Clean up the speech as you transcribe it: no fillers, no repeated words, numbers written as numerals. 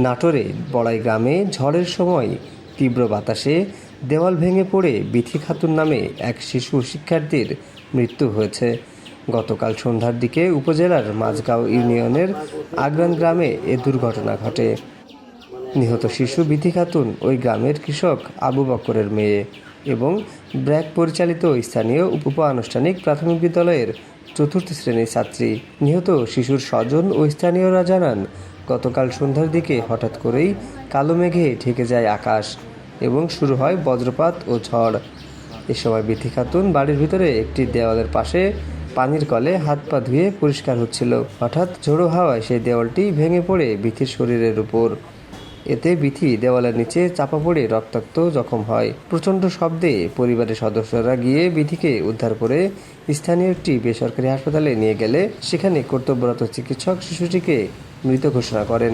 নাটোরে বড়াই গ্রামে ঝড়ের সময় তীব্র বাতাসে দেওয়াল ভেঙে পড়ে বিথি খাতুন নামে এক শিশু শিক্ষার্থীর মৃত্যু হয়েছে। গতকাল সন্ধ্যার দিকে উপজেলার মাঝগাঁও ইউনিয়নের আগ্রান গ্রামে এ দুর্ঘটনা ঘটে। নিহত শিশু বিথি খাতুন ওই গ্রামের কৃষক আবু বকরের মেয়ে এবং ব্র্যাক পরিচালিত স্থানীয় উপ আনুষ্ঠানিক প্রাথমিক বিদ্যালয়ের ৪র্থ শ্রেণীর ছাত্রী। নিহত শিশুর স্বজন ও স্থানীয়রা জানান, গতকাল সন্ধ্যার দিকে হঠাৎ করেই কালো মেঘে ঢেকে যায় আকাশ এবং শুরু হয় বজ্রপাত ও ঝড়। এ সময় বিথি খাতুন বাড়ির ভিতরে একটি দেওয়ালের পাশে পানির কলে হাত পা ধুয়ে পরিষ্কার হচ্ছিল। হঠাৎ ঝোড়ো হাওয়ায় সেই দেওয়ালটি ভেঙে পড়ে বিথির শরীরের উপর। এতে বিথি দেওয়ালের নিচে চাপা পড়ে রক্তাক্ত জখম হয়। প্রচণ্ড শব্দে পরিবারের সদস্যরা গিয়ে বিথিকে উদ্ধার করে স্থানীয় একটি বেসরকারি হাসপাতালে নিয়ে গেলে সেখানে কর্তব্যরত চিকিৎসক শিশুটিকে মৃত ঘোষণা করেন।